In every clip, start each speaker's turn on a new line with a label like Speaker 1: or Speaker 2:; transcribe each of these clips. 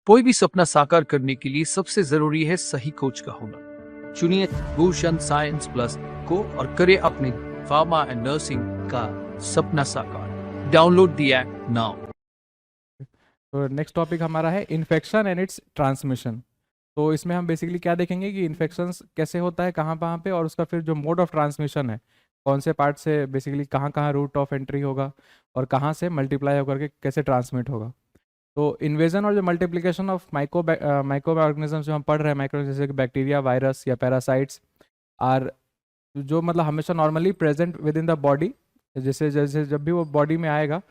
Speaker 1: कोई भी सपना साकार करने के लिए सबसे जरूरी है सही कोच का होना। चुनिए भूषण साइंस प्लस को और करें अपने फार्मा एंड नर्सिंग का सपना साकार। Download the app now.
Speaker 2: तो नेक्स्ट टॉपिक हमारा है इन्फेक्शन एंड इट्स ट्रांसमिशन। तो इसमें हम बेसिकली क्या देखेंगे कि इन्फेक्शंस कैसे होता है, कहाँ पे, और उसका फिर जो मोड ऑफ ट्रांसमिशन है, कौन से पार्ट से बेसिकली कहाँ रूट ऑफ एंट्री होगा और कहाँ से मल्टीप्लाई होकर के कैसे ट्रांसमिट होगा। तो इन्वेजन और जो मल्टीप्लिकेशन ऑफ माइक्रो ऑर्गेनिज्म जो हम पढ़ रहे हैं, माइक्रो जैसे कि बैक्टीरिया, वायरस या पैरासाइट्स आर जो मतलब हमेशा normally present with in the body. जैसे जैसे जब भी वो बॉडी में आएगा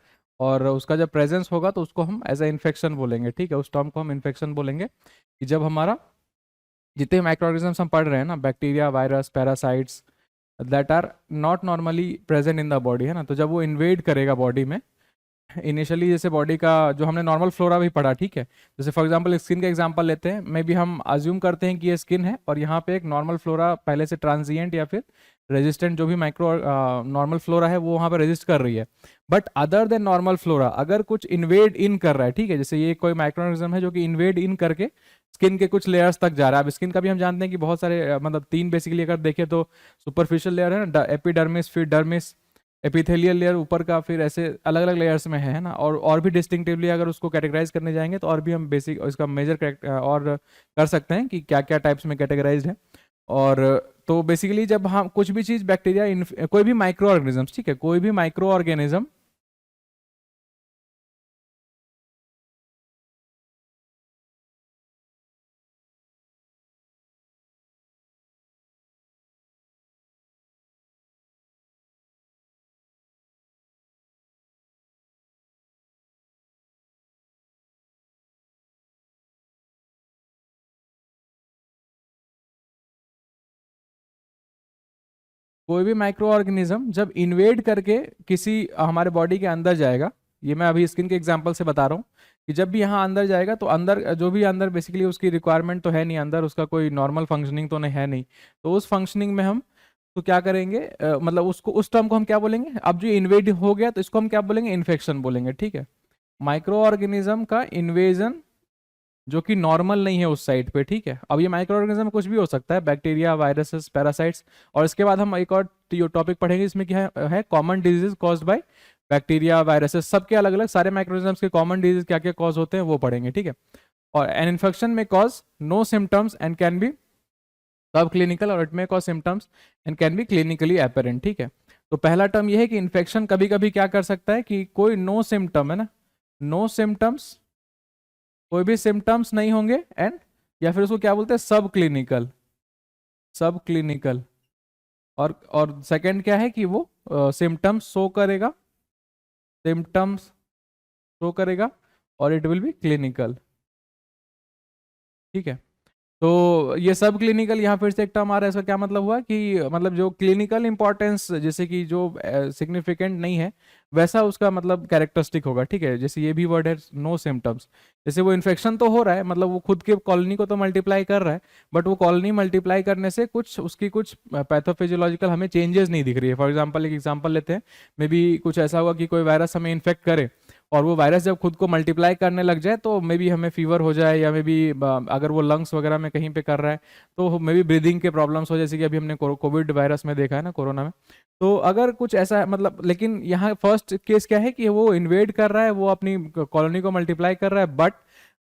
Speaker 2: और उसका जब प्रेजेंस होगा तो उसको हम एज ए इन्फेक्शन बोलेंगे। ठीक है, उस टर्म को हम इन्फेक्शन बोलेंगे कि जब हमारा जितने माइक्रो ऑर्गेनिज्म्स हम पढ़ रहे हैं ना, bacteria, virus, parasites that are not normally present in the body, है ना, तो जब वो इन्वेड करेगा बॉडी में इनिशियली, जैसे बॉडी का जो हमने नॉर्मल फ्लोरा भी पढ़ा, ठीक है, जैसे फॉर एग्जांपल स्किन का एग्जांपल लेते हैं, मे बी हम अज्यूम करते हैं कि ये स्किन है और यहाँ पे एक नॉर्मल फ्लोरा पहले से ट्रांजिएंट या फिर रेजिस्टेंट जो भी माइक्रो नॉर्मल फ्लोरा है वो वहाँ पे रेजिस्ट कर रही है। But other than normal flora अगर कुछ इन्वेड इन कर रहा है, ठीक है, जैसे ये कोई माइक्रो ऑर्गेनिज्म है जो कि इन्वेड इन करके स्किन के कुछ लेयर्स तक जा रहा है। अब स्किन का भी हम जानते हैं कि बहुत सारे मतलब तीन बेसिकली अगर देखें तो सुपरफिशियल लेयर है ना, एपिडर्मिस, फिर डर्मिस, एपिथेलियल लेयर ऊपर का, फिर ऐसे अलग अलग लेयर्स में है ना, और भी डिस्टिंक्टिवली अगर उसको कैटेगराइज करने जाएंगे तो और भी हम बेसिक इसका मेजर और कर सकते हैं कि क्या क्या टाइप्स में कैटेगराइज्ड है। और तो बेसिकली जब हम कुछ भी चीज़ बैक्टीरिया, कोई भी माइक्रो ऑर्गेनिज्म, ठीक है, कोई भी माइक्रो ऑर्गेनिज्म कोई भी माइक्रो ऑर्गेनिज्म जब इन्वेड करके किसी हमारे बॉडी के अंदर जाएगा, ये मैं अभी स्किन के एग्जांपल से बता रहा हूँ कि जब भी यहाँ अंदर जाएगा तो अंदर जो भी अंदर बेसिकली उसकी रिक्वायरमेंट तो है नहीं, अंदर उसका कोई नॉर्मल फंक्शनिंग तो नहीं है नहीं, तो उस फंक्शनिंग में हम तो क्या करेंगे, मतलब उसको उस टर्म को हम क्या बोलेंगे, अब जो इन्वेड हो गया तो इसको हम क्या बोलेंगे, इन्फेक्शन बोलेंगे। ठीक है, माइक्रो ऑर्गेनिज्म का इन्वेजन जो कि नॉर्मल नहीं है उस साइड पे। ठीक है, अब ये माइक्रो ऑर्गेनिज्म कुछ भी हो सकता है, बैक्टीरिया, वायरसेस, पैरासाइट्स, और इसके बाद हम एक और टॉपिक पढ़ेंगे इसमें क्या है common disease caused by bacteria, viruses, सबके अलग अलग सारे माइक्रोऑर्गेनिज्म्स के कॉमन डिजीज क्या क्या कॉज होते हैं वो पढ़ेंगे। ठीक है, और an infection may cause no symptoms and can be subclinical, और it may cause symptoms and can be clinically apparent. ठीक है, तो पहला टर्म ये है कि इन्फेक्शन कभी कभी क्या कर सकता है कि कोई नो सिम्टम है ना, नो सिम्टम्स, कोई भी सिम्टम्स नहीं होंगे, एंड या फिर उसको क्या बोलते हैं, सब क्लिनिकल, सब क्लिनिकल, और सेकंड क्या है कि वो सिम्टम्स शो करेगा, सिम्टम्स शो करेगा, और इट विल बी क्लिनिकल। ठीक है, तो ये सब क्लिनिकल, यहाँ फिर से एक टर्म आ रहा है, इसका क्या मतलब हुआ कि मतलब जो क्लिनिकल इंपॉर्टेंस जैसे कि जो सिग्निफिकेंट नहीं है वैसा उसका मतलब कैरेक्टरिस्टिक होगा। ठीक है, जैसे ये भी वर्ड है नो सिम्टम्स, जैसे वो इन्फेक्शन तो हो रहा है, मतलब वो खुद के कॉलोनी को तो मल्टीप्लाई कर रहा है, बट वो कॉलोनी मल्टीप्लाई करने से कुछ उसकी कुछ पैथोफिजियोलॉजिकल हमें चेंजेस नहीं दिख रही है। फॉर एग्जाम्पल एक एग्जाम्पल लेते हैं, मे बी कुछ ऐसा होगा कि कोई वायरस हमें इन्फेक्ट करे और वो वायरस जब खुद को मल्टीप्लाई करने लग जाए तो मे बी हमें फीवर हो जाए, या मे बी अगर वो लंग्स वगैरह में कहीं पे कर रहा है तो मे बी ब्रीदिंग के प्रॉब्लम्स हो, जैसे कि अभी हमने कोविड वायरस में देखा है ना, कोरोना में। तो अगर कुछ ऐसा है मतलब, लेकिन यहाँ फर्स्ट केस क्या है कि वो इन्वेड कर रहा है, वो अपनी कॉलोनी को मल्टीप्लाई कर रहा है, बट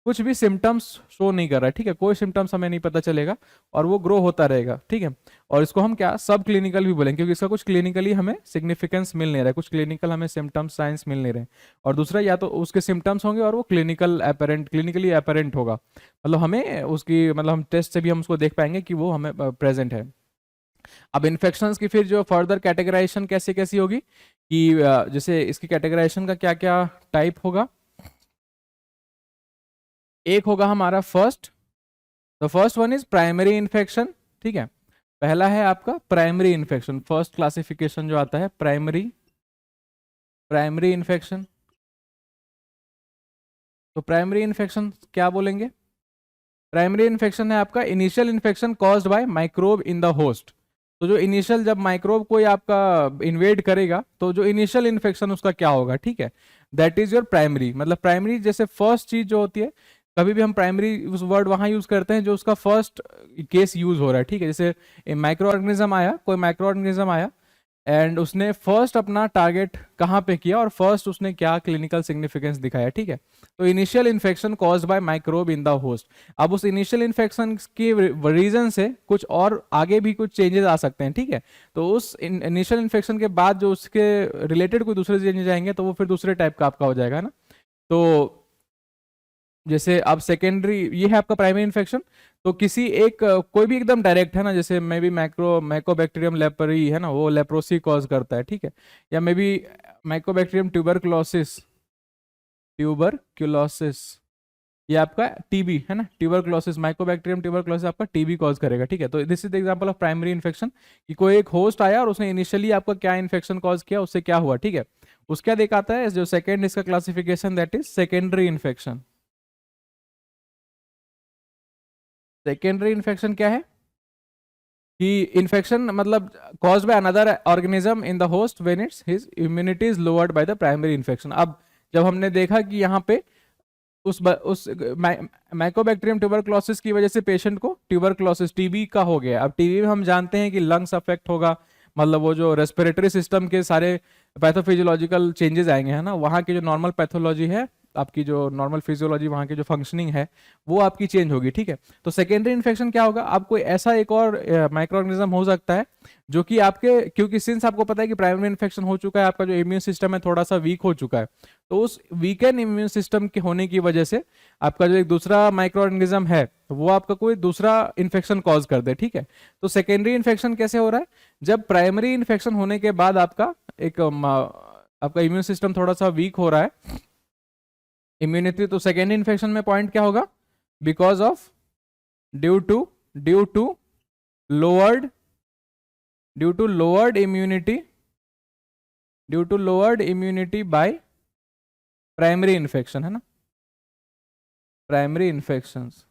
Speaker 2: कुछ भी सिम्टम्स शो नहीं कर रहा है। ठीक है, कोई सिम्टम्स हमें नहीं पता चलेगा और वो ग्रो होता रहेगा। ठीक है, और इसको हम क्या सब क्लिनिकल भी बोलेंगे क्योंकि इसका कुछ क्लिनिकली हमें सिग्निफिकेंस मिल नहीं रहा है, कुछ क्लिनिकल हमें सिम्टम्स साइंस मिल नहीं रहे, और दूसरा या तो उसके सिम्टम्स होंगे और वो क्लिनिकली अपेरेंट होगा, मतलब हमें उसकी मतलब हम टेस्ट से भी हम उसको देख पाएंगे कि वो हमें प्रेजेंट है। अब इन्फेक्शंस की फिर जो फर्दर कैटेगराइजेशन कैसे कैसी होगी कि जैसे इसकी कैटेगराइजेशन का क्या क्या टाइप होगा। एक होगा हमारा first, the first one is primary infection. ठीक है, पहला है आपका प्राइमरी इन्फेक्शन, फर्स्ट क्लासिफिकेशन जो आता है प्राइमरी इन्फेक्शन। तो प्राइमरी इन्फेक्शन क्या बोलेंगे, प्राइमरी इन्फेक्शन है आपका initial infection caused by microbe in the host. तो जो इनिशियल जब माइक्रोब कोई आपका इन्वेड करेगा तो जो इनिशियल इन्फेक्शन उसका क्या होगा, ठीक है, दैट इज योर प्राइमरी। मतलब प्राइमरी जैसे फर्स्ट चीज जो होती है कभी भी हम प्राइमरी उस वर्ड वहां यूज करते हैं जो उसका फर्स्ट केस यूज हो रहा है, ठीक है। जैसे माइक्रो ऑर्गेनिज्म आया, कोई माइक्रो ऑर्गेनिज्म आया एंड उसने फर्स्ट अपना टारगेट कहाँ पे किया और फर्स्ट उसने क्या क्लिनिकल सिग्निफिकेंस दिखाया, ठीक है। तो initial infection caused by microbe in the host. अब उस इनिशियल इन्फेक्शन के रीजन से कुछ और आगे भी कुछ चेंजेस आ सकते हैं, ठीक है। तो उस इनिशियल इन्फेक्शन के बाद जो उसके रिलेटेड कोई दूसरे चेंजेस आएंगे तो वो फिर दूसरे टाइप का आपका हो जाएगा ना। तो जैसे अब सेकेंडरी, ये है आपका प्राइमरी इन्फेक्शन। तो किसी एक कोई भी एकदम डायरेक्ट है ना, जैसे मे बी माइकोबैक्टीरियम लेप्री है ना, वो लेप्रोसी कॉज करता है, ठीक है। या मे बी माइकोबैक्टीरियम ट्यूबरक्लोसिस ये आपका टीबी है ना, ट्यूबरक्लोसिस, माइकोबैक्टीरियम ट्यूबरक्लोसिस आपका टीबी कॉज करेगा, ठीक है। तो this is the example of primary infection, कि कोई एक होस्ट आया और उसने इनिशियली आपका क्या इन्फेक्शन कॉज किया, उससे क्या हुआ, ठीक है। उसके क्या दिखाता है जो सेकेंड इसका classification, that is secondary infection. Secondary infection क्या है कि इन्फेक्शन मतलब caused by another organism in the host when it's his immunity is lowered by the primary infection. अब जब हमने देखा कि यहाँ पे उस माइकोबैक्टीरियम ट्यूबरक्लोसिस की वजह से पेशेंट को ट्यूबरक्लोसिस टीबी का हो गया। अब टीबी में हम जानते हैं कि लंग्स अफेक्ट होगा, मतलब वो जो रेस्पिरेटरी सिस्टम के सारे पैथोफिजियोलॉजिकल चेंजेस आएंगे, है ना। वहाँ की जो नॉर्मल पैथोलॉजी है, आपकी जो नॉर्मल फिजियोलॉजी, वहाँ की जो फंक्शनिंग है वो आपकी चेंज होगी, ठीक है। तो सेकेंडरी इन्फेक्शन क्या होगा, आपको ऐसा एक और माइक्रो ऑर्गेनिज्म हो सकता है जो कि आपके, क्योंकि सिंस आपको पता है कि प्राइमरी इन्फेक्शन हो चुका है, आपका जो इम्यून सिस्टम है थोड़ा सा वीक हो चुका है, तो उस वीकेंड इम्यून सिस्टम के होने की वजह से आपका जो एक दूसरा माइक्रो ऑर्गेनिज्म है वो आपका कोई दूसरा इन्फेक्शन कॉज कर दे, ठीक है। तो सेकेंडरी इन्फेक्शन कैसे हो रहा है, जब प्राइमरी इन्फेक्शन होने के बाद आपका एक आपका इम्यून सिस्टम थोड़ा सा वीक हो रहा है, इम्यूनिटी। तो सेकेंडरी इन्फेक्शन में पॉइंट क्या होगा, because of due to lowered due to lowered immunity by primary infection, है ना, प्राइमरी इन्फेक्शंस।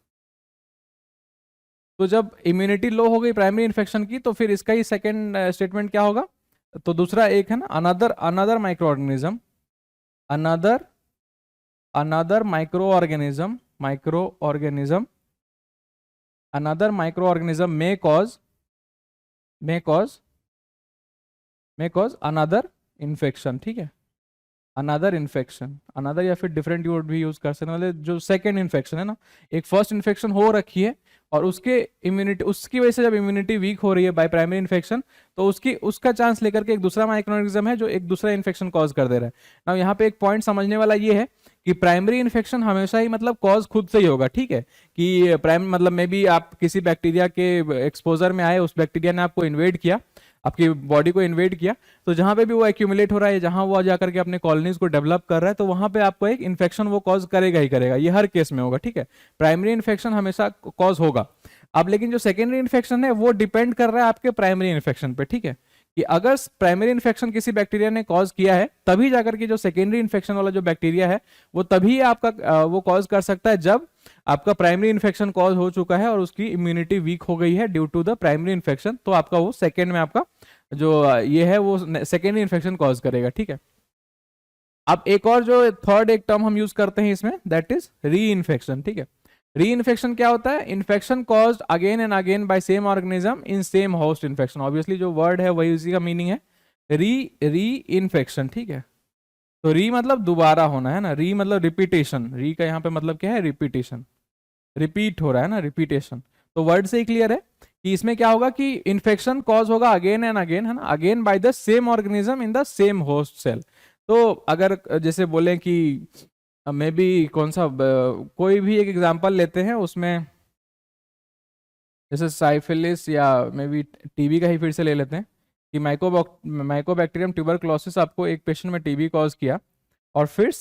Speaker 2: तो जब इम्यूनिटी लो हो गई प्राइमरी इन्फेक्शन की, तो फिर इसका ही सेकंड स्टेटमेंट क्या होगा, तो दूसरा एक है ना, another micro organism, another micro organism may cause another infection, ठीक है। अनदर इन्फेक्शन, अनदर या फिर डिफरेंट वर्ड भी यूज कर सकते हैं, मतलब जो सेकंड इन्फेक्शन है ना, एक फर्स्ट इन्फेक्शन हो रखी है और उसके इम्यूनिटी, उसकी वजह से जब इम्यूनिटी वीक हो रही है बाय प्राइमरी इन्फेक्शन, तो उसका चांस लेकर के एक दूसरा माइक्रो ऑर्गेनिज्म है जो एक दूसरा इन्फेक्शन कॉज कर दे रहा है ना। यहाँ पे एक पॉइंट समझने वाला ये है कि प्राइमरी इन्फेक्शन हमेशा ही मतलब कॉज खुद से ही होगा, ठीक है। कि प्राइम मतलब मे बी आप किसी बैक्टीरिया के एक्सपोजर में आए, उस बैक्टीरिया ने आपको इन्वेड किया, आपकी बॉडी को इन्वेड किया, तो जहां पे भी वो एक्यूमुलेट हो रहा है, जहां वो जाकर के अपने कॉलोनीज को डेवलप कर रहा है, तो वहां पे आपको एक इन्फेक्शन वो कॉज करेगा ही करेगा, ये हर केस में होगा, ठीक है। प्राइमरी इन्फेक्शन हमेशा कॉज होगा। अब लेकिन जो सेकेंडरी इन्फेक्शन है वो डिपेंड कर रहा है आपके प्राइमरी इन्फेक्शन पे, ठीक है। कि अगर प्राइमरी इन्फेक्शन किसी बैक्टीरिया ने कॉज किया है, तभी जाकर के जो सेकेंडरी इन्फेक्शन वाला जो बैक्टीरिया है वो तभी आपका वो कॉज कर सकता है जब आपका प्राइमरी इन्फेक्शन कॉज हो चुका है और उसकी इम्यूनिटी वीक हो गई है due to the primary infection, तो आपका वो सेकेंड में आपका जो ये है वो सेकेंडरी इन्फेक्शन कॉज करेगा, ठीक है। अब एक और जो थर्ड एक टर्म हम यूज करते हैं इसमें, दैट इज री इन्फेक्शन, ठीक है। री इन्फेक्शन क्या होता है, infection caused again and again by same organism in same host infection. Obviously जो वर्ड है वही उसी का मीनिंग है, री इन्फेक्शन, ठीक है। तो री मतलब दोबारा होना है ना, री मतलब रिपीटेशन, री का यहाँ पे मतलब क्या है, रिपीटेशन, रिपीट हो रहा है ना, रिपीटेशन। तो वर्ड से ही क्लियर है कि इसमें क्या होगा कि इन्फेक्शन कॉज होगा अगेन एंड अगेन, है ना, again by the same organism in the same host cell. तो अगर जैसे बोले कि मे बी कौन सा कोई भी एक एग्जांपल लेते हैं उसमें, जैसे साइफिलिस या मे बी टीबी का ही फिर से ले लेते हैं कि माइकोबैक्टीरियम ट्यूबरक्लोसिस आपको एक पेशेंट में टीबी कॉज किया और फिर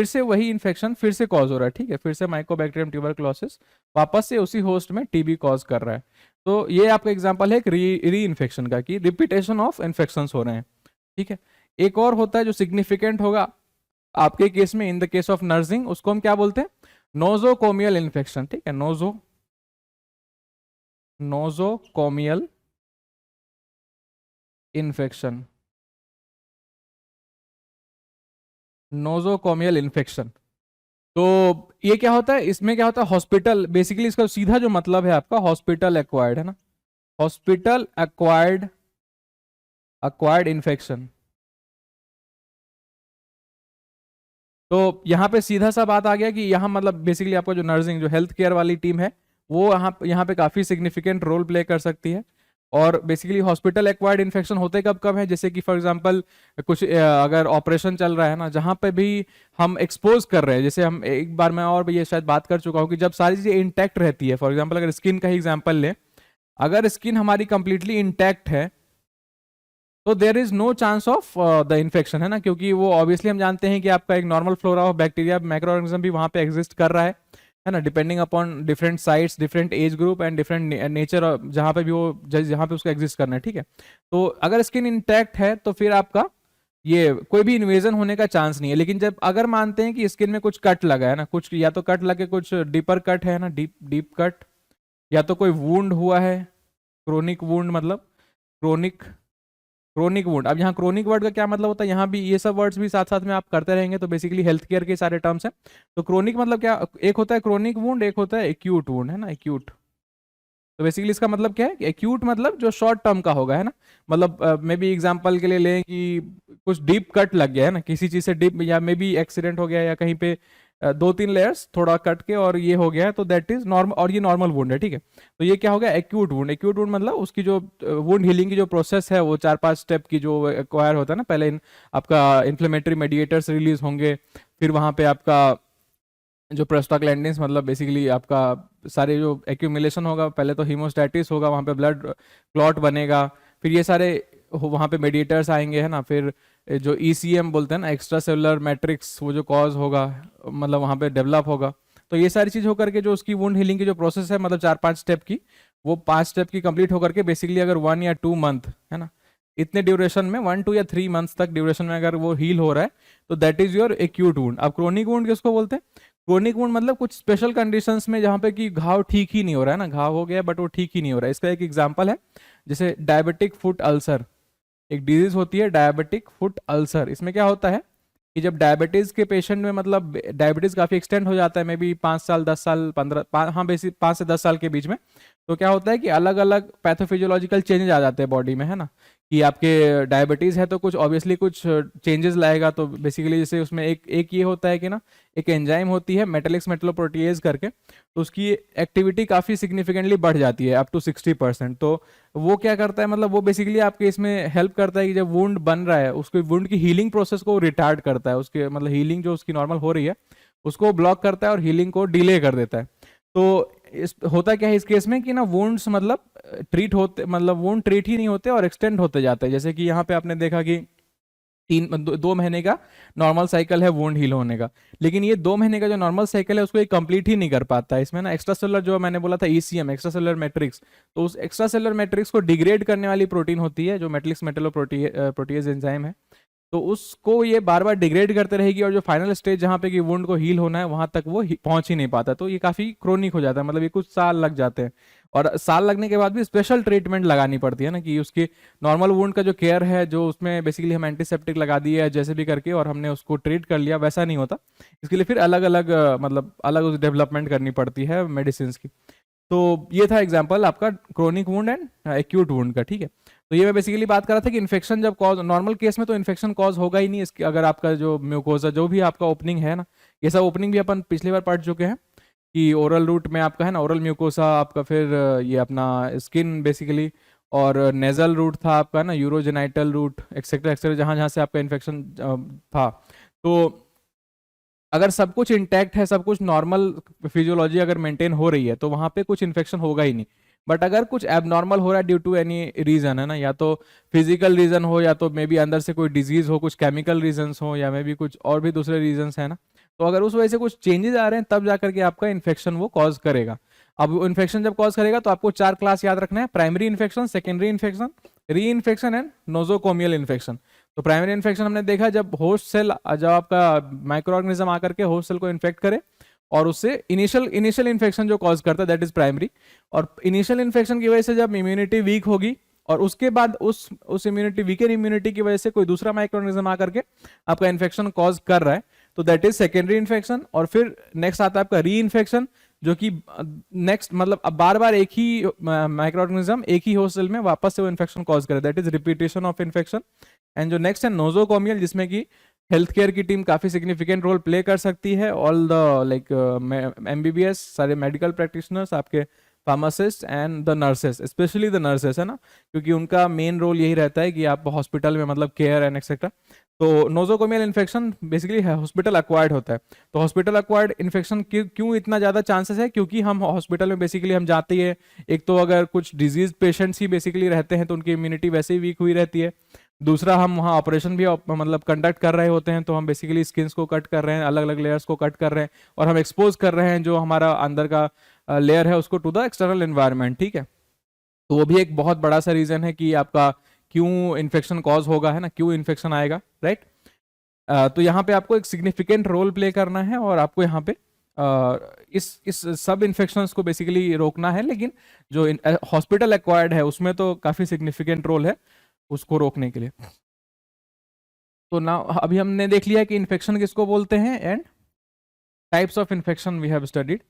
Speaker 2: से वही इन्फेक्शन फिर से कॉज हो रहा है, ठीक है। फिर से माइकोबैक्टीरियम ट्यूबरक्लोसिस वापस से उसी होस्ट में टीबी कॉज कर रहा है। तो ये आपका एग्जांपल है एक री इन्फेक्शन का, कि रिपीटेशन ऑफ इन्फेक्शंस हो रहे हैं, ठीक है। एक और होता है जो सिग्निफिकेंट होगा आपके केस में, in the case of nursing, उसको हम क्या बोलते हैं, नोजोकोमियल इन्फेक्शन, ठीक है। Nosocomial infection, nosocomial infection. तो ये क्या होता है, इसमें क्या होता है, हॉस्पिटल, बेसिकली इसका सीधा जो मतलब है आपका हॉस्पिटल एक्वायर्ड है ना, हॉस्पिटल एक्वायर्ड इन्फेक्शन। तो यहाँ पे सीधा सा बात आ गया कि यहाँ मतलब बेसिकली आपका जो नर्सिंग, जो हेल्थ केयर वाली टीम है, वो यहाँ पे काफी सिग्निफिकेंट रोल प्ले कर सकती है। और बेसिकली हॉस्पिटल एक्वायर्ड इन्फेक्शन होते कब कब है, जैसे कि फॉर एग्जांपल कुछ अगर ऑपरेशन चल रहा है ना, जहाँ पे भी हम एक्सपोज कर रहे हैं, जैसे हम एक बार मैं और भी ये शायद बात कर चुका हूँ कि जब सारी चीजें इंटैक्ट रहती है, फॉर एग्जाम्पल अगर स्किन का ही एग्जाम्पल लें, अगर स्किन हमारी कंप्लीटली इंटैक्ट है तो there is no chance of the infection, है ना, क्योंकि वो ऑब्वियसली हम जानते हैं कि आपका एक normal flora of bacteria, micro organism भी वहाँ पे एग्जिस्ट कर रहा है ना, depending upon different sites, different age group and different nature, जहाँ पे भी वो, जहाँ पे उसका एग्जिस्ट करना है, ठीक है। तो अगर स्किन इंटैक्ट है तो फिर आपका ये कोई भी इन्वेजन होने का चांस नहीं है। लेकिन जब अगर मानते हैं कि स्किन में कुछ कट लगा है ना, कुछ या तो कट लगे, कुछ डीपर कट है ना, डीप डीप कट, या तो कोई वुंड हुआ है, क्रोनिक वुंड मतलब क्रोनिक वुंड। अब यहाँ क्रोनिक वर्ड का क्या मतलब होता है, यहाँ भी ये सब वर्ड्स भी साथ साथ में आप करते रहेंगे तो बेसिकली हेल्थ केयर के सारे टर्म्स हैं। तो क्रोनिक मतलब क्या, एक होता है क्रोनिक वुंड, एक होता है एक्यूट वुंड, है ना, एक्यूट। तो बेसिकली इसका मतलब क्या है कि एक्यूट मतलब जो शॉर्ट टर्म का होगा, है ना, मतलब मे बी एग्जांपल के लिए लें कि कुछ डीप कट लग गया है ना, किसी चीज से डीप, या मे बी एक्सीडेंट हो गया, या कहीं पे दो तीन लेयर्स थोड़ा कट के और ये हो गया है, तो दैट इज नॉर्मल, और ये नॉर्मल वुंड है, ठीक है। तो ये क्या हो गया, एक्यूट वुंड। एक्यूट वुंड मतलब उसकी जो वुंड हीलिंग की जो प्रोसेस है वो 4-5 स्टेप की जो एक्वायर होता है ना, पहले आपका इन्फ्लेमेटरी मेडिएटर्स रिलीज होंगे, फिर वहां पे आपका जो प्रोस्टाग्लैंडिन्स मतलब बेसिकली आपका सारे जो एक्यूमुलेशन होगा, पहले तो हीमोस्टैटिस होगा, वहाँ पे ब्लड क्लॉट बनेगा, फिर ये सारे वहाँ पे मेडिएटर्स आएंगे, है ना, फिर जो ईसीएम बोलते हैं ना, एक्स्ट्रा सेलुलर मैट्रिक्स, वो जो कॉज होगा मतलब वहाँ पे डेवलप होगा। तो ये सारी चीज होकर के जो उसकी वुंड हीलिंग की जो प्रोसेस है, मतलब 4-5 स्टेप की, वो 5 स्टेप की कंप्लीट होकर के बेसिकली अगर 1 या 2 मंथ, है ना, इतने ड्यूरेशन में 1, 2 या 3 मंथ्स तक ड्यूरेशन में अगर वो हील हो रहा है तो that is your acute wound. अब क्रोनिक वुंड किसको बोलते हैं, क्रोनिक वुंड मतलब कुछ स्पेशल कंडीशंस में जहाँ पे कि घाव ठीक ही नहीं हो रहा है ना, घाव हो गया बट वो ठीक ही नहीं हो रहा है। इसका एक एग्जांपल है, जैसे डायबिटिक फुट अल्सर, एक डिजीज होती है डायबिटिक फुट अल्सर। इसमें क्या होता है कि जब डायबिटीज के पेशेंट में मतलब डायबिटीज काफी एक्सटेंड हो जाता है, मे बी 5 साल 10 साल 15, हाँ बेसिक 5 से 10 साल के बीच में, तो क्या होता है कि अलग अलग पैथोफिजियोलॉजिकल चेंजेस आ जाते हैं बॉडी में, है ना, कि आपके डायबिटीज है तो कुछ ऑब्वियसली कुछ चेंजेस लाएगा। तो बेसिकली जैसे उसमें एक ये होता है कि ना, एक एंजाइम होती है मेटालिक्स मेटलोप्रोटीएज करके, तो उसकी एक्टिविटी काफी सिग्निफिकेंटली बढ़ जाती है, अप टू 60%। तो वो क्या करता है, मतलब वो बेसिकली आपके इसमें हेल्प करता है कि जब वुंड बन रहा है उसको, वुंड की हीलिंग प्रोसेस को रिटार्ड करता है, उसके मतलब हीलिंग जो उसकी नॉर्मल हो रही है उसको ब्लॉक करता है और हीलिंग को डिले कर देता है। तो होता क्या है इस केस में कि ना, वुंड्स मतलब ट्रीट होते, मतलब वुंड ट्रीट ही नहीं होते और एक्सटेंड होते जाते हैं। जैसे कि यहाँ पे आपने देखा कि 2 महीने का नॉर्मल साइकिल है वुंड हील होने का, लेकिन ये 2 महीने का जो नॉर्मल साइकिल है उसको ये कंप्लीट ही नहीं कर पाता है। इसमें ना एक्स्ट्रा सेलुलर, जो मैंने बोला था ईसीएम, एक्स्ट्रा सेलुलर मैट्रिक्स, तो उस एक्स्ट्रा सेलुलर मैट्रिक्स को डिग्रेड करने वाली प्रोटीन होती है जो मेटालिक्स मेटलोप्रोटीएज एंजाइम है, तो उसको ये बार बार डिग्रेड करते रहेगी, और जो फाइनल स्टेज जहाँ पे कि वुंड को हील होना है वहां तक वो पहुंच ही नहीं पाता। तो ये काफी क्रोनिक हो जाता है, मतलब ये कुछ साल लग जाते हैं, और साल लगने के बाद भी स्पेशल ट्रीटमेंट लगानी पड़ती है ना, कि उसकी नॉर्मल वुंड का जो केयर है, जो उसमें बेसिकली हम एंटीसेप्टिक लगा दिए है जैसे भी करके और हमने उसको ट्रीट कर लिया, वैसा नहीं होता। इसके लिए फिर अलग अलग मतलब अलग डेवलपमेंट करनी पड़ती है मेडिसिन की। तो ये था एग्जांपल आपका chronic wound and acute wound का, ठीक है। तो ये मैं बेसिकली बात कर रहा था कि इन्फेक्शन जब कॉज, नॉर्मल केस में तो इन्फेक्शन कॉज होगा ही नहीं इसके, अगर आपका जो म्यूकोजा जो भी आपका ओपनिंग है ना, ये सब ओपनिंग भी अपन पिछली बार पढ़ चुके हैं कि ओरल रूट में आपका है ना, ओरल म्यूकोसा आपका, फिर ये अपना स्किन बेसिकली, और नेजल रूट था आपका ना, यूरोजेनाइटल रूट, एक्सेट्रा एक्सेट्रा, जहाँ जहाँ से आपका इन्फेक्शन था। तो अगर सब कुछ इंटैक्ट है, सब कुछ नॉर्मल फिजियोलॉजी अगर मेंटेन हो रही है तो वहां पे कुछ इन्फेक्शन होगा ही नहीं। बट अगर कुछ एबनॉर्मल हो रहा है ड्यू टू एनी रीजन, है ना, या तो फिजिकल रीजन हो, या तो मे बी अंदर से कोई डिजीज हो, कुछ केमिकल रीजंस हो, या मे बी कुछ और भी दूसरे रीजंस है ना, तो अगर उस वजह से कुछ चेंजेस आ रहे हैं तब जाकर के आपका इन्फेक्शन वो कॉज करेगा। अब इन्फेक्शन जब कॉज करेगा तो आपको 4 क्लास याद रखना है, प्राइमरी इन्फेक्शन, सेकेंडरी इन्फेक्शन, री इन्फेक्शन एंड नोजोकोमियल इन्फेक्शन। तो प्राइमरी इन्फेक्शन हमने देखा जब होस्ट सेल, जब आपका माइक्रो ऑर्गेनिज्म आकर के होस्ट सेल को इन्फेक्ट करे और उससे इनिशियल इन्फेक्शन जो कॉज करता है दैट इज प्राइमरी। और इनिशियल इन्फेक्शन की वजह से जब इम्यूनिटी वीक होगी और उसके बाद उस इम्यूनिटी, वीकर इम्यूनिटी की वजह से कोई दूसरा माइक्रो ऑर्गेनिज्म आकर के आपका इन्फेक्शन कॉज कर रहा है, तो दैट इज सेकेंडरी इन्फेक्शन। और फिर नेक्स्ट आता है आपका री इन्फेक्शन, जो कि नेक्स्ट मतलब अब बार बार एक ही माइक्रो ऑर्गेनिज्म एक ही होस्ट सेल में वापस से वो इन्फेक्शन कॉज करे, that is repetition of infection. And जो नेक्स्ट है नोजोकोमियल, जिसमें कि हेल्थ केयर की टीम काफी सिग्निफिकेंट रोल प्ले कर सकती है। ऑल द लाइक एमबीबीएस, सारे मेडिकल प्रैक्टिशनर्स, आपके pharmacist and the nurses, specially the nurses, है ना, क्योंकि उनका मेन रोल यही रहता है कि आप हॉस्पिटल में मतलब केयर एंड एक्सेट्रा। तो nosocomial infection basically hospital acquired होता है। तो हॉस्पिटल अक्वायर्ड इन्फेक्शन क्यों इतना ज़्यादा चांसेस है? क्योंकि हम हॉस्पिटल में बेसिकली हम जाते हैं, एक तो अगर कुछ डिजीज पेशेंट्स ही बेसिकली रहते हैं तो उनकी इम्यूनिटी वैसे ही वीक हुई रहती है। दूसरा, हम वहाँ ऑपरेशन भी मतलब कंडक्ट कर रहे होते हैं, तो हम बेसिकली स्किन्स को कट कर रहे हैं, अलग अलग लेयर्स को कट कर रहे हैं, और हम एक्सपोज कर रहे हैं जो हमारा अंदर का लेयर है उसको टू द एक्सटर्नल एनवायरनमेंट, ठीक है। तो वो भी एक बहुत बड़ा सा रीजन है कि आपका क्यों इन्फेक्शन कॉज होगा, है ना, क्यों इन्फेक्शन आएगा, राइट। तो यहाँ पे आपको एक सिग्निफिकेंट रोल प्ले करना है और आपको यहाँ पे इस सब इन्फेक्शंस को बेसिकली रोकना है। लेकिन जो हॉस्पिटल एक्वायर्ड है उसमें तो काफी सिग्निफिकेंट रोल है उसको रोकने के लिए। तो ना अभी हमने देख लिया कि इन्फेक्शन किसको बोलते हैं and types of infection we have studied.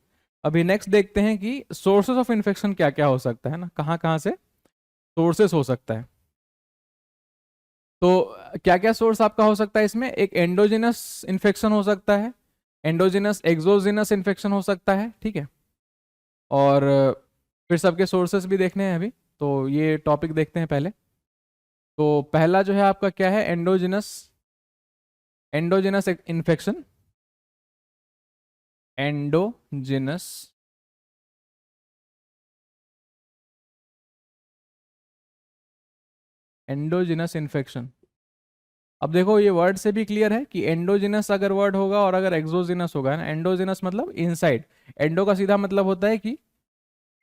Speaker 2: अभी नेक्स्ट देखते हैं कि सोर्सेस ऑफ इन्फेक्शन क्या क्या हो सकता है ना, कहाँ कहाँ से सोर्सेस हो सकता है। तो क्या क्या सोर्स आपका हो सकता है इसमें? एक एंडोजिनस इन्फेक्शन हो सकता है, एंडोजिनस एक्सोजिनस इन्फेक्शन हो सकता है, ठीक है। और फिर सबके सोर्सेस भी देखने हैं अभी, तो ये टॉपिक देखते हैं पहले। तो पहला जो है आपका क्या है? Endogenous infection. Endogenous infection. अब देखो ये वर्ड से भी क्लियर है कि एंडोजिनस अगर वर्ड होगा और अगर एक्सोजिनस होगा ना, एंडोजिनस मतलब इनसाइड, एंडो का सीधा मतलब होता है कि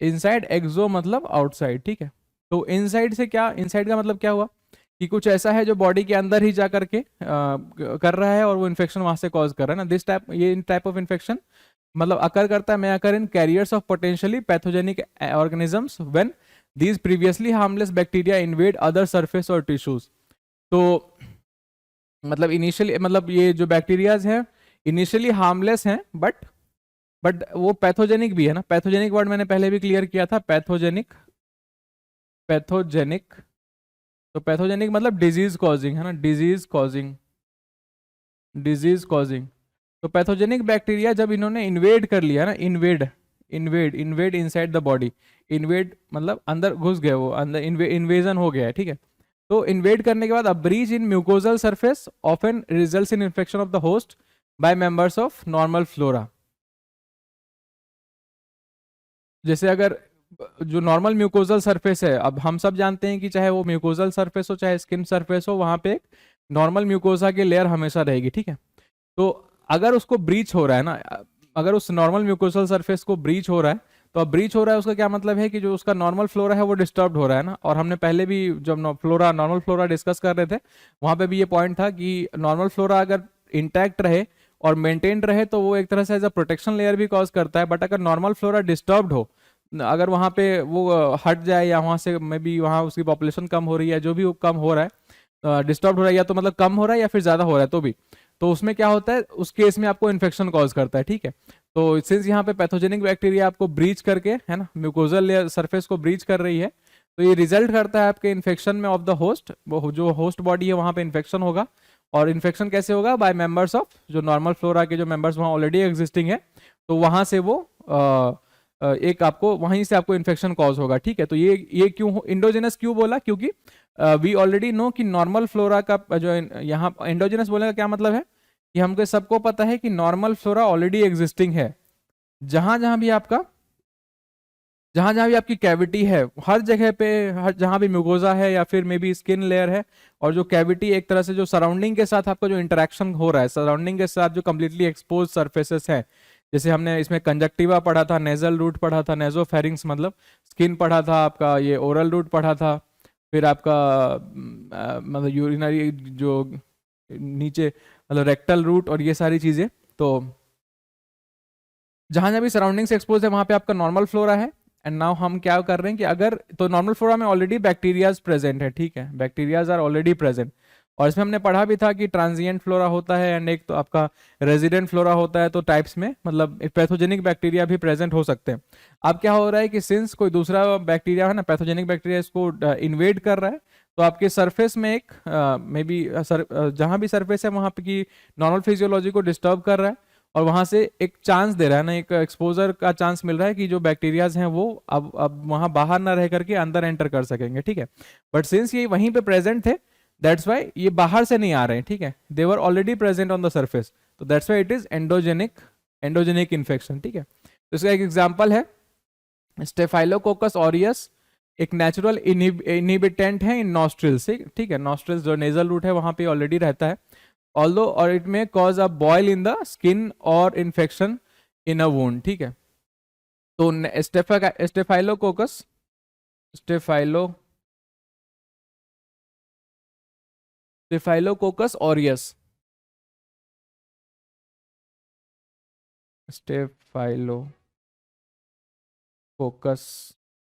Speaker 2: इनसाइड, एक्सो मतलब आउटसाइड, ठीक है। तो इनसाइड से क्या, इनसाइड का मतलब क्या हुआ कि कुछ ऐसा है जो बॉडी के अंदर ही जा करके कर रहा है और वो इन्फेक्शन वहां से कॉज कर रहा है ना। दिस टाइप, ये टाइप ऑफ इन्फेक्शन मतलब अकर करता है, may occur in carriers of potentially pathogenic organisms when these previously harmless bacteria invade other surface और टिश्यूज। तो मतलब इनिशियली मतलब ये जो बैक्टीरियाज हैं इनिशियली हार्मलेस हैं, बट वो पैथोजेनिक भी है ना। पैथोजेनिक वर्ड मैंने पहले भी क्लियर किया था, पैथोजेनिक। तो पैथोजेनिक मतलब डिजीज कॉजिंग, है ना, डिजीज कॉजिंग। तो पैथोजेनिक बैक्टीरिया जब इन्होंने इन्वेड कर लिया ना, invade inside the body, invade मतलब अंदर घुस गए, वो अंदर इन्वेजन हो गया है, ठीक है। तो इन्वेड करने के बाद a breach in mucosal surface often results in infection of the host bye members of normal flora. जैसे अगर जो नॉर्मल म्यूकोजल सरफेस है, अब हम सब जानते हैं कि चाहे वो म्यूकोजल सरफेस हो चाहे स्किन सरफेस हो, वहां पे एक नॉर्मल म्यूकोजा की लेयर हमेशा रहेगी, ठीक है। तो अगर उसको ब्रीच हो रहा है ना, अगर उस नॉर्मल म्यूकोजल सरफेस को ब्रीच हो रहा है, तो अब ब्रीच हो रहा है उसका क्या मतलब है कि जो उसका नॉर्मल फ्लोरा है वो डिस्टर्ब हो रहा है ना। और हमने पहले भी जब नॉर्मल फ्लोरा डिस्कस कर रहे थे वहां पे भी ये पॉइंट था कि नॉर्मल फ्लोरा अगर इंटैक्ट रहे और मेंटेन्ड रहे तो वो एक तरह से एज अ प्रोटेक्शन लेयर भी कॉज करता है। बट अगर नॉर्मल फ्लोरा डिस्टर्ब्ड हो, अगर वहाँ पे वो हट जाए या वहाँ से मे बी वहाँ उसकी पॉपुलेशन कम हो रही है, जो भी कम हो रहा है, डिस्टर्ब हो रहा है, या तो मतलब कम हो रहा है या फिर ज़्यादा हो रहा है, तो उसमें क्या होता है, उस केस में आपको इन्फेक्शन कॉज करता है, ठीक है। तो सिंस यहाँ पे पैथोजेनिक बैक्टीरिया आपको ब्रीच करके, है ना, म्यूकोजल लेयर सरफेस को ब्रीच कर रही है, तो ये रिजल्ट करता है आपके इन्फेक्शन में ऑफ द होस्ट, जो होस्ट बॉडी है वहाँ पे इन्फेक्शन होगा। और इन्फेक्शन कैसे होगा? बाय मेंबर्स ऑफ जो नॉर्मल फ्लोरा के जो मेंबर्स वहाँ ऑलरेडी एग्जिस्टिंग है, तो वहाँ से वो एक आपको वहीं से आपको इन्फेक्शन कॉज होगा, ठीक है। तो ये क्यों इंडोजिनस क्यों बोला? क्योंकि वी ऑलरेडी नो कि नॉर्मल फ्लोरा का जो यहाँ एंडोजिनस बोलने का क्या मतलब है कि हमको सबको पता है कि नॉर्मल फ्लोरा ऑलरेडी एग्जिस्टिंग है। जहां जहां भी आपकी कैविटी है, हर जगह पे, हर जहां भी म्यूकोजा है या फिर मे बी स्किन लेयर है, और जो कैविटी एक तरह से जो सराउंडिंग के साथ आपका जो इंटरेक्शन हो रहा है, सराउंडिंग के साथ जो कम्प्लीटली एक्सपोज सरफेसेस है, जैसे हमने इसमें कंजक्टिवा पढ़ा था, नेजल रूट पढ़ा था, नेजोफेरिंग्स मतलब स्किन पढ़ा था आपका, ये ओरल रूट पढ़ा था, फिर आपका मतलब यूरिनरी जो नीचे मतलब रेक्टल रूट और ये सारी चीजें। तो जहां जहां भी सराउंडिंग से एक्सपोज है वहां पे आपका नॉर्मल फ्लोरा है। एंड नाउ हम क्या कर रहे हैं कि अगर तो नॉर्मल फ्लोरा में ऑलरेडी बैक्टीरियाज प्रेजेंट है, ठीक है, बैक्टीरियाज आर ऑलरेडी प्रेजेंट। और इसमें हमने पढ़ा भी था कि ट्रांजिएंट फ्लोरा होता है एंड एक तो आपका रेजिडेंट फ्लोरा होता है। तो टाइप्स में मतलब पैथोजेनिक बैक्टीरिया भी प्रेजेंट हो सकते हैं। अब क्या हो रहा है कि सिंस कोई दूसरा बैक्टीरिया है ना, पैथोजेनिक बैक्टीरिया इसको इन्वेड कर रहा है, तो आपके सरफेस में एक मे बी जहां भी सरफेस है वहां पे की नॉर्मल फिजियोलॉजी को डिस्टर्ब कर रहा है, और वहां से एक चांस दे रहा है ना, एक एक्सपोजर का चांस मिल रहा है कि जो बैक्टीरियाज हैं वो अब वहां बाहर ना रह करके अंदर एंटर कर सकेंगे, ठीक है। बट सिंस ये वहीं पे प्रेजेंट थे, दैट्स वाई ये बाहर से नहीं आ रहे हैं, ठीक है, they were already present on the surface, तो that's why it is endogenous infection, ठीक है। तो इसका एक एग्जाम्पल है स्टेफाइलोकोकस ऑरियस, एक नेचुरल इनहिबिटेंट है इन नॉस्ट्रिल्स, ठीक है, नॉस्ट्रिल्स जो नेजल रूट है वहां पे ऑलरेडी रहता है, ऑल्दो और it may cause a boil in the skin और इन्फेक्शन इन अ वुंड, ठीक है। तो स्टेफाइलोकोकस स्टेफाइलोकोकस ऑरियस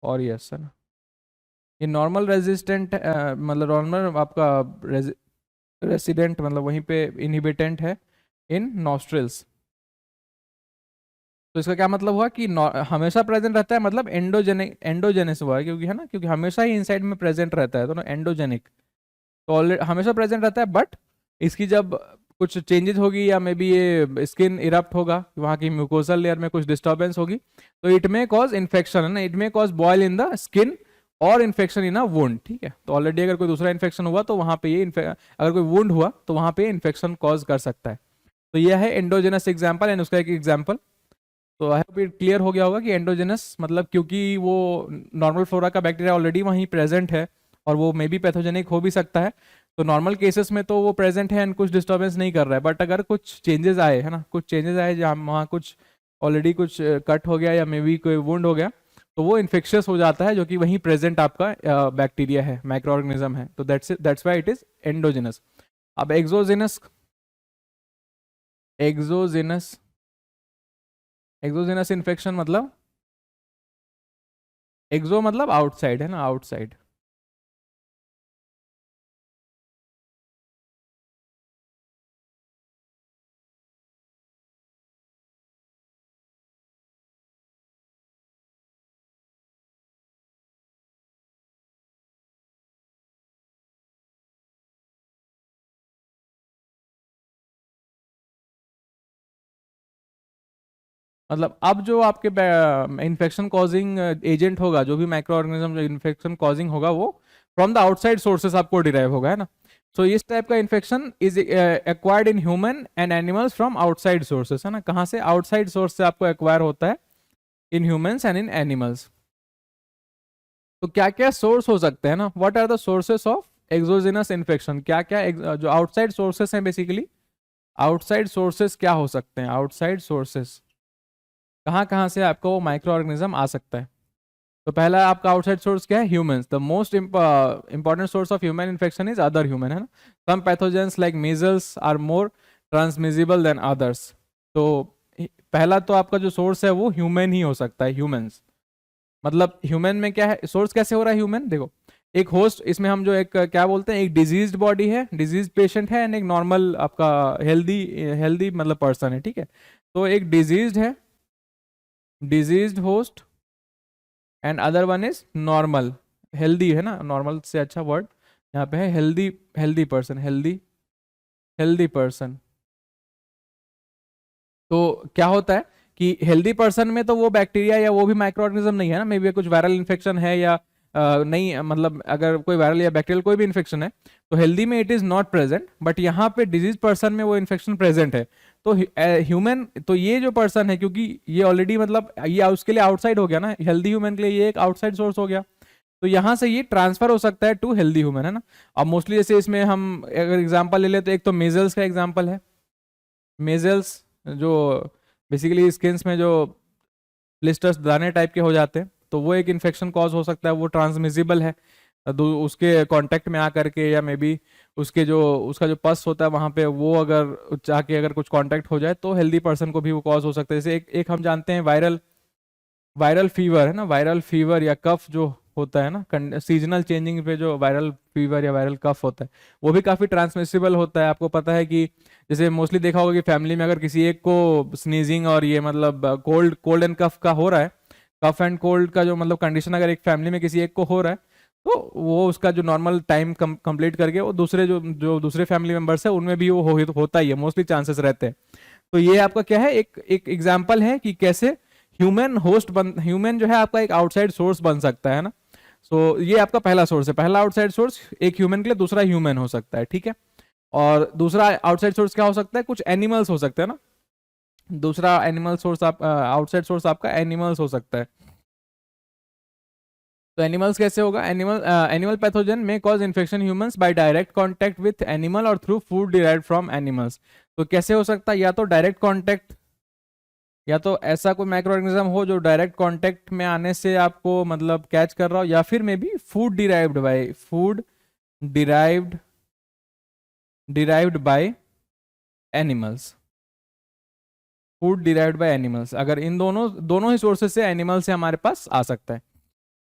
Speaker 2: ऑरियस है ना, ये नॉर्मल रेजिस्टेंट मतलब नॉर्मल आपका रेसिडेंट मतलब वहीं पे इनहिबिटेंट है इन नॉस्ट्रिल्स। तो इसका क्या मतलब हुआ कि हमेशा प्रेजेंट रहता है, मतलब एंडोजेनिस हुआ है, क्योंकि है ना, क्योंकि हमेशा ही इनसाइड में प्रेजेंट रहता है, तो ना एंडोजेनिक, तो ऑलरेडी हमेशा प्रेजेंट रहता है। बट इसकी जब कुछ चेंजेस होगी या मे बी ये स्किन इरप्ट होगा, वहाँ की म्यूकोजल लेयर में कुछ डिस्टर्बेंस होगी, तो इट मे कॉज इन्फेक्शन, है ना, it may cause boil in the skin और इन्फेक्शन इन अ वुंड, ठीक है। तो ऑलरेडी अगर कोई दूसरा इन्फेक्शन हुआ तो वहाँ पे ये अगर कोई वुंड हुआ तो वहाँ पे इन्फेक्शन कॉज कर सकता है। तो यह है एंडोजेनस एग्जाम्पल एंड उसका एक एग्जाम्पल। तो आई होप इट क्लियर हो गया होगा कि एंडोजेनस मतलब क्योंकि वो नॉर्मल फ्लोरा का बैक्टीरिया ऑलरेडी वहीं प्रेजेंट है और वो मे बी पैथोजेनिक हो भी सकता है, तो नॉर्मल केसेस में तो वो प्रेजेंट है एंड कुछ डिस्टर्बेंस नहीं कर रहा है। बट अगर कुछ चेंजेस आए, है ना, कुछ चेंजेस आए जहाँ वहाँ कुछ ऑलरेडी कुछ कट हो गया या मे बी कोई वुंड हो गया, तो वो इन्फेक्शियस हो जाता है, जो कि वहीं प्रेजेंट आपका बैक्टीरिया है, माइक्रो ऑर्गेनिज्म है, तो that's why it is endogenous. अब एक्सोजेनस एक्सोजेनस एक्सोजेनस इन्फेक्शन मतलब एक्सो मतलब आउटसाइड, है ना, आउटसाइड। मतलब अब जो आपके इन्फेक्शन कॉजिंग एजेंट होगा, जो भी माइक्रो ऑर्गेनिज्म जो इन्फेक्शन कॉजिंग होगा, वो फ्रॉम द आउटसाइड सोर्सेस आपको डिराइव होगा, है ना। सो इस टाइप का infection is acquired in human and animals from outside sources, है ना, कहाँ से, आउटसाइड सोर्स से आपको एक्वायर होता है in humans and in animals. तो क्या क्या सोर्स हो सकते हैं ना, what are the sources of exogenous infection, क्या क्या जो आउटसाइड सोर्सेस हैं बेसिकली, आउटसाइड सोर्सेस क्या हो सकते हैं, आउटसाइड सोर्सेस कहाँ कहाँ से आपको वो माइक्रो ऑर्गेनिज्म आ सकता है। तो पहला आपका आउटसाइड सोर्स क्या है, humans. The most important source of human infection is other human, है ना। Some pathogens like measles are more transmissible than others. तो पहला तो आपका जो सोर्स है वो ह्यूमन ही हो सकता है, ह्यूमंस। मतलब ह्यूमन में क्या है, सोर्स कैसे हो रहा है ह्यूमन, देखो, एक होस्ट, इसमें हम जो एक क्या बोलते हैं, एक डिजीज्ड बॉडी है, डिजीज पेशेंट है एंड एक नॉर्मल आपका हेल्दी हेल्दी मतलब पर्सन है, ठीक है। तो एक डिजीज्ड है, diseased host, and other one is normal healthy, है ना, नॉर्मल से अच्छा वर्ड यहाँ पे है healthy, healthy person, healthy person. तो क्या होता है कि हेल्दी पर्सन में तो वो बैक्टीरिया या वो भी माइक्रो ऑर्गेनिज्म नहीं है ना, मे बी कुछ वायरल इन्फेक्शन है या नहीं, मतलब अगर कोई वायरल या बैक्टीरियल कोई भी इन्फेक्शन है तो हेल्दी में it is not present, but यहाँ पे डिजीज पर्सन में वो इन्फेक्शन प्रेजेंट है। तो ह्यूमन, तो ये जो पर्सन है, क्योंकि ये ऑलरेडी मतलब ये उसके लिए आउटसाइड हो गया ना, हेल्दी ह्यूमन के लिए ये एक आउटसाइड सोर्स हो गया, तो यहाँ से ये ट्रांसफर हो सकता है टू हेल्दी ह्यूमन, है ना। अब मोस्टली जैसे इसमें हम अगर एग्जाम्पल ले ले तो एक तो मेजल्स का एग्जाम्पल है, मेजल्स जो बेसिकली स्किन्स में जो ब्लिस्टर्स दाने टाइप के हो जाते हैं, तो वो एक इन्फेक्शन कॉज हो सकता है, वो ट्रांसमिसिबल है उसके कांटेक्ट में आकर के, या मे बी उसके जो उसका जो पस होता है वहां पे वो अगर जाके अगर कुछ कांटेक्ट हो जाए तो हेल्दी पर्सन को भी वो कॉज हो सकता है। जैसे एक हम जानते हैं वायरल फीवर, है ना, वायरल फीवर या कफ जो होता है ना, सीजनल चेंजिंग पे जो वायरल फीवर या वायरल कफ होता है, वो भी काफ़ी ट्रांसमिसिबल होता है। आपको पता है कि जैसे मोस्टली देखा होगा कि फैमिली में अगर किसी एक को स्नीजिंग और ये मतलब कोल्ड कोल्ड एंड कफ का हो रहा है, कफ एंड कोल्ड का जो मतलब कंडीशन अगर एक फैमिली में किसी एक को हो रहा है, तो वो उसका जो नॉर्मल टाइम कंप्लीट करके वो दूसरे जो जो दूसरे फैमिली मेंबर्स है उनमें भी वो होता ही है, मोस्टली चांसेस रहते हैं। तो ये आपका क्या है, एक एक एग्जाम्पल है कि कैसे ह्यूमन जो है आपका एक आउटसाइड सोर्स बन सकता है ना। ये आपका पहला सोर्स है, पहला आउटसाइड सोर्स एक ह्यूमन के लिए, दूसरा ह्यूमन हो सकता है, ठीक है। और दूसरा आउटसाइड सोर्स क्या हो सकता है, कुछ एनिमल्स हो सकते हैं ना। दूसरा एनिमल सोर्स आप आउटसाइड सोर्स आपका एनिमल्स हो सकता है। तो एनिमल्स कैसे होगा, animal pathogen may cause infection humans by direct contact with animal और through food derived from animals. तो कैसे हो सकता है, या तो डायरेक्ट कांटेक्ट, या तो ऐसा कोई माइक्रो ऑर्गेनिज्म हो जो डायरेक्ट कांटेक्ट में आने से आपको मतलब कैच कर रहा हो, या फिर may be derived derived by animals, food derived by animals. अगर इन दोनों दोनों ही सोर्सेज से एनिमल से हमारे पास आ सकता है।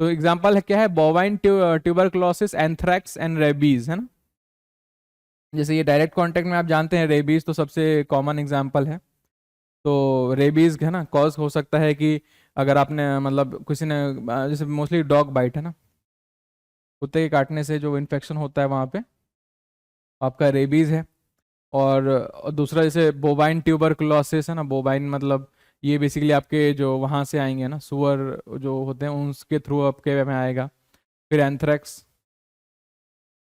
Speaker 2: तो एग्जांपल है क्या है, bovine tuberculosis, anthrax and rabies, है ना। जैसे ये डायरेक्ट कांटेक्ट में आप जानते हैं, रेबीज तो सबसे कॉमन एग्जांपल है। तो रेबीज है ना, कॉज हो सकता है कि अगर आपने मतलब किसी ने जैसे मोस्टली डॉग बाइट है ना, कुत्ते के काटने से जो इन्फेक्शन होता है वहाँ पे आपका रेबीज है। और दूसरा जैसे बोबाइन ट्यूबरकुलोसिस है ना, बोबाइन मतलब ये बेसिकली आपके जो वहाँ से आएंगे ना, सुअर जो होते हैं उनके थ्रू आपके में आएगा। फिर एंथ्रैक्स।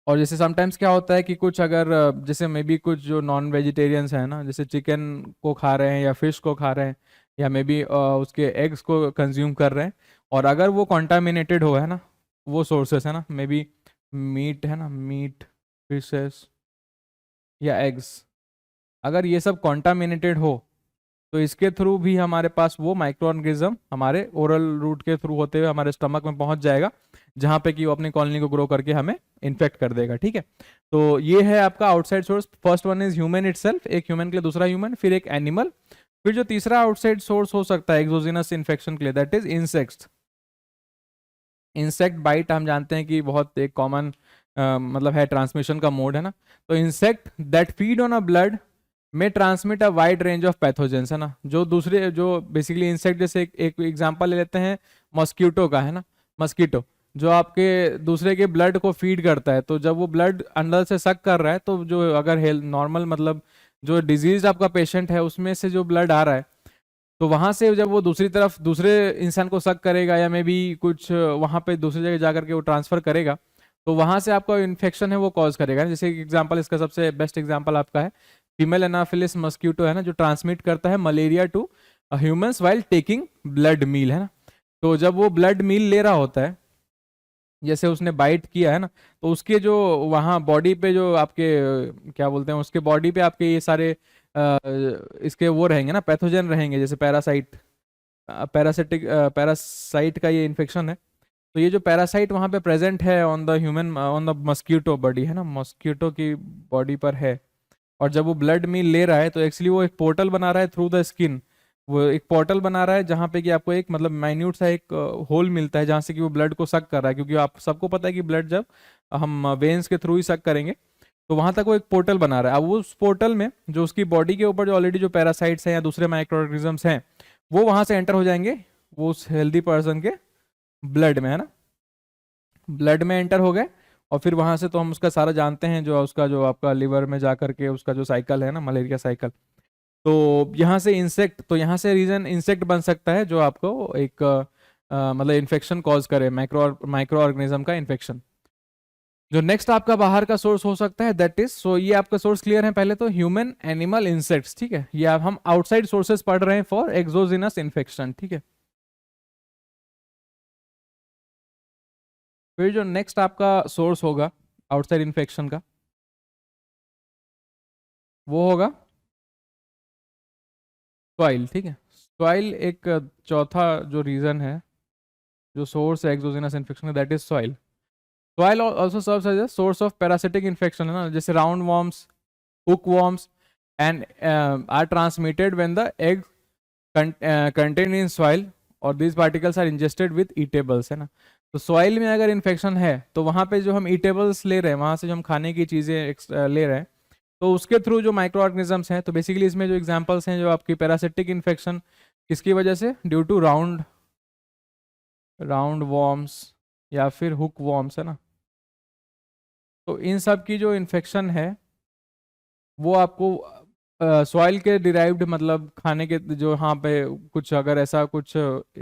Speaker 2: और जैसे समटाइम्स क्या होता है कि कुछ अगर जैसे मे बी कुछ जो नॉन वेजिटेरियंस हैं ना, जैसे चिकन को खा रहे हैं या फिश को खा रहे हैं या मे बी उसके एग्स को कंज्यूम कर रहे हैं, और अगर वो कॉन्टामिनेटेड हो, है ना, वो सोर्सेस है ना, मे बी मीट है ना, मीट, फिशेस या एग्स, अगर ये सब कॉन्टामिनेटेड हो तो इसके थ्रू भी हमारे पास वो माइक्रो ऑर्गेनिज्म हमारे ओरल रूट के थ्रू होते हुए हमारे स्टमक में पहुंच जाएगा, जहां पे कि वो अपनी कॉलोनी को ग्रो करके हमें इन्फेक्ट कर देगा, ठीक है। तो ये है आपका outside source. First one is human itself, एक ह्यूमन के लिए दूसरा ह्यूमन, फिर एक एनिमल, फिर जो तीसरा आउटसाइड सोर्स हो सकता है एक्सोजिनस इन्फेक्शन के लिए, that is insects. Insect bite हम जानते हैं कि बहुत एक कॉमन मतलब है, ट्रांसमिशन का मोड है ना। तो insect that feed on a blood may transmit a wide range of pathogens, है ना। जो दूसरे जो बेसिकली इंसेक्ट, जैसे एक एग्जांपल ले लेते हैं मॉस्किटो का, है ना। मॉस्किटो जो आपके दूसरे के ब्लड को फीड करता है, तो जब वो ब्लड अंदर से सक कर रहा है, तो जो अगर हेल्थ नॉर्मल मतलब जो डिजीज आपका पेशेंट है उसमें से जो ब्लड आ रहा है, तो वहां से जब वो दूसरी तरफ दूसरे इंसान को सक करेगा या मे बी कुछ वहां पे दूसरी जगह जाकर के वो ट्रांसफर करेगा, तो वहां से आपका इन्फेक्शन है वो कॉज करेगा। जैसे एग्जांपल, इसका सबसे बेस्ट एग्जांपल आपका है फीमेल एनाफिलिस मस्क्यूटो, है ना, जो ट्रांसमिट करता है malaria to humans while taking blood meal, है ना। तो जब वो ब्लड मील ले रहा होता है, जैसे उसने बाइट किया है ना, तो उसके जो वहाँ बॉडी पे जो आपके क्या बोलते हैं, उसके बॉडी पे आपके ये सारे इसके वो रहेंगे ना, पैथोजन रहेंगे, जैसे पैरासाइट का ये इन्फेक्शन है। तो ये जो पैरासाइट वहाँ पे प्रेजेंट है on the human on the mosquito body, है ना, मस्क्यूटो की बॉडी पर है, और जब वो ब्लड मील ले रहा है तो एक्चुअली वो एक पोर्टल बना रहा है थ्रू द स्किन। वो एक पोर्टल बना रहा है जहाँ पे कि आपको एक मतलब माइन्यूट सा एक होल मिलता है जहाँ से कि वो ब्लड को सक कर रहा है, क्योंकि आप सबको पता है कि ब्लड जब हम वेन्स के थ्रू ही सक करेंगे, तो वहां तक वो एक पोर्टल बना रहा है। अब उस पोर्टल में जो उसकी बॉडी के ऊपर जो ऑलरेडी जो पैरासाइट्स हैं या दूसरे माइक्रो ऑर्गेनिजम्स हैं, वो वहां से एंटर हो जाएंगे वो उस हेल्दी पर्सन के ब्लड में, है ना। ब्लड में एंटर हो गए, और फिर वहां से तो हम उसका सारा जानते हैं, जो उसका जो आपका लिवर में जा करके उसका जो साइकिल है ना, मलेरिया साइकिल। तो यहाँ से इंसेक्ट, तो यहाँ से रीजन इंसेक्ट बन सकता है जो आपको एक मतलब इन्फेक्शन कॉज करे, माइक्रो ऑर्गेनिज्म का इन्फेक्शन। जो नेक्स्ट आपका बाहर का सोर्स हो सकता है, दैट इज, सो ये आपका सोर्स क्लियर है, पहले तो ह्यूमन, एनिमल, इंसेक्ट्स, ठीक है। ये हम आउटसाइड सोर्सेज पढ़ रहे हैं फॉर एक्सोजिनस इन्फेक्शन, ठीक है। फिर जो नेक्स्ट आपका सोर्स होगा आउटसाइड इन्फेक्शन का, वो होगा सॉइल, ठीक है। सॉइल एक चौथा जो रीजन है, जो सोर्स है एक्सोजिनस इन्फेक्शन का, that is soil. Soil also serves as a source of parasitic infection, है ना, जैसे round worms, hook worms and are transmitted when the egg contained in soil और these particles are ingested with eatables, है ना। तो soil में अगर infection है तो वहाँ पे जो हम ईटेबल्स ले रहे हैं, वहाँ से जो हम खाने की चीज़ें ले रहे हैं, तो उसके थ्रू जो माइक्रो ऑर्गेनिजम्स हैं, तो बेसिकली इसमें जो एग्जांपल्स हैं, जो आपकी पैरासिटिक इन्फेक्शन किसकी वजह से, ड्यू टू राउंड वॉर्म्स या फिर हुक वॉर्म्स, है ना। तो इन सब की जो इन्फेक्शन है वो आपको सॉइल के डिराइव्ड, मतलब खाने के जो यहाँ पे कुछ अगर ऐसा कुछ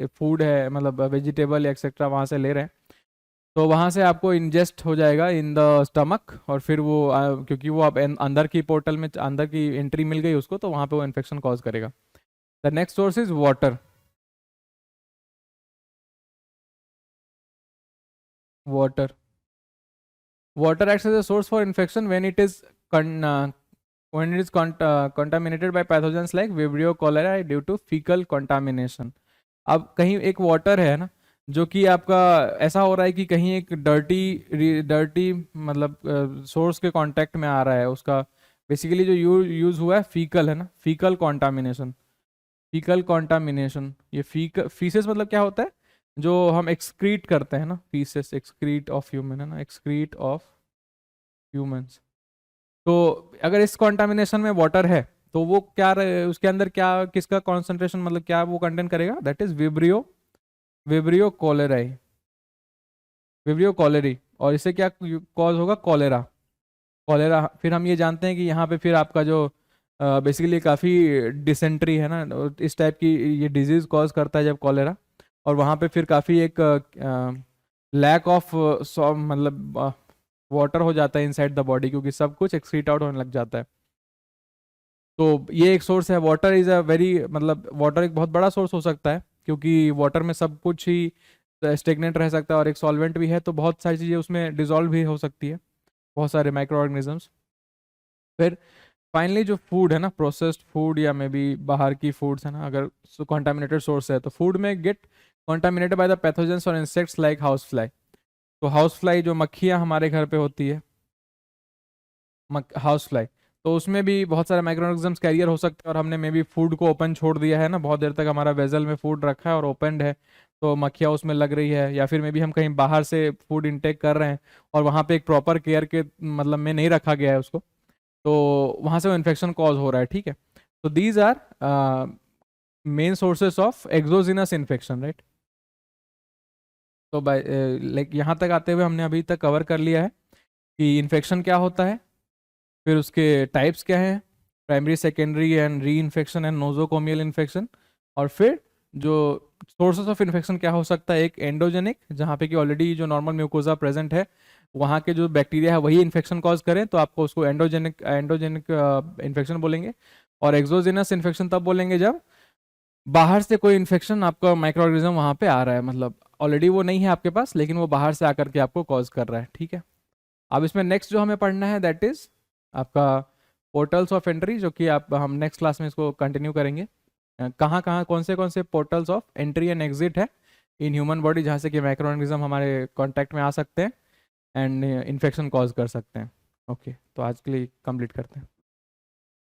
Speaker 2: फूड है, मतलब वेजिटेबल एक्सेट्रा वहाँ से ले रहे हैं, तो वहाँ से आपको इंजेस्ट हो जाएगा इन द स्टमक, और फिर वो क्योंकि वो आप अंदर की पोर्टल में अंदर की एंट्री मिल गई उसको, तो वहाँ पे वो इन्फेक्शन कॉज करेगा। The next source is water. Water water acts as a source for infection when it is contaminated by pathogens like Vibrio cholerae due to fecal contamination। अब कहीं एक वाटर है ना, जो कि आपका ऐसा हो रहा है कि कहीं एक डर्टी मतलब सोर्स के कांटेक्ट में आ रहा है, उसका बेसिकली जो यूज हुआ है फीकल, है ना, फीकल कॉन्टामिनेशन। ये फीसेस मतलब क्या होता है, जो हम एक्सक्रीट करते हैं ना, फीसेस, एक्सक्रीट ऑफ ह्यूमन, है ना, एक्सक्रीट ऑफ ह्यूमंस। तो अगर इस कॉन्टामिनेशन में वाटर है तो वो क्या उसके अंदर क्या, किसका कॉन्सेंट्रेशन, मतलब क्या वो कंटेन करेगा, that is vibrio cholerae, vibrio cholerae. और इससे क्या कॉज होगा, कॉलेरा। फिर हम ये जानते हैं कि यहाँ पे फिर आपका जो बेसिकली काफ़ी डिसेंट्री है ना, इस टाइप की ये डिजीज कॉज करता है जब कॉलेरा। और वहाँ पे फिर काफ़ी एक लैक ऑफ मतलब वाटर हो जाता है इनसाइड द बॉडी, क्योंकि सब कुछ एक्सक्रीट आउट होने लग जाता है। तो ये एक सोर्स है, वाटर इज़ अ वेरी, मतलब वाटर एक बहुत बड़ा सोर्स हो सकता है, क्योंकि वाटर में सब कुछ ही स्टेगनेंट रह सकता है, और एक सॉल्वेंट भी है, तो बहुत सारी चीज़ें उसमें डिजॉल्व भी हो सकती है, बहुत सारे माइक्रो ऑर्गेनिजम्स। फिर फाइनली जो फूड है ना, प्रोसेस्ड फूड या मे बी बाहर की फूड्स है ना, अगर कॉन्टामिनेटेड सोर्स है, तो फूड में get contaminated by the pathogens और इंसेक्ट्स लाइक हाउस फ्लाई। तो हाउस फ्लाई जो मक्खियाँ हमारे घर पे होती है, हाउस फ्लाई, तो उसमें भी बहुत सारे माइक्रो ऑर्गेनिजम्स कैरियर हो सकते हैं, और हमने मे बी फूड को ओपन छोड़ दिया है ना, बहुत देर तक हमारा वेजल में फूड रखा है और ओपनड है, तो मक्खियाँ उसमें लग रही है, या फिर मे बी हम कहीं बाहर से फूड इंटेक कर रहे हैं और वहाँ पे एक प्रॉपर केयर के मतलब में नहीं रखा गया है उसको, तो वहाँ से वो इन्फेक्शन कॉज हो रहा है, ठीक है। तो these are main sources of exogenous infection, right. तो बाय लाइक यहाँ तक आते हुए हमने अभी तक कवर कर लिया है कि इन्फेक्शन क्या होता है, फिर उसके टाइप्स क्या हैं, primary, secondary and re infection and nosocomial infection, और फिर जो सोर्सेस ऑफ इन्फेक्शन क्या हो सकता है, एक एंडोजेनिक, जहाँ पे कि ऑलरेडी जो नॉर्मल म्यूकोजा प्रेजेंट है, वहाँ के जो बैक्टीरिया है वही इन्फेक्शन कॉज करें, तो आपको उसको एंडोजेनिक इन्फेक्शन बोलेंगे। और एक्सोजिनस इन्फेक्शन तब बोलेंगे जब बाहर से कोई इन्फेक्शन आपका माइक्रो ऑर्गेनिज्म वहाँ पे आ रहा है, मतलब ऑलरेडी वो नहीं है आपके पास, लेकिन वो बाहर से आकर के आपको कॉज कर रहा है, ठीक है। अब इसमें नेक्स्ट जो हमें पढ़ना है दैट इज आपका पोर्टल्स ऑफ एंट्री, जो कि आप हम नेक्स्ट क्लास में इसको कंटिन्यू करेंगे। कहाँ कहाँ कौन से portals of entry and exit है इन ह्यूमन बॉडी, जहाँ से कि माइक्रो ऑर्गेनिज्म हमारे कॉन्टैक्ट में आ सकते हैं एंड इन्फेक्शन कॉज कर सकते हैं। ओके, तो आज के लिए कंप्लीट करते हैं।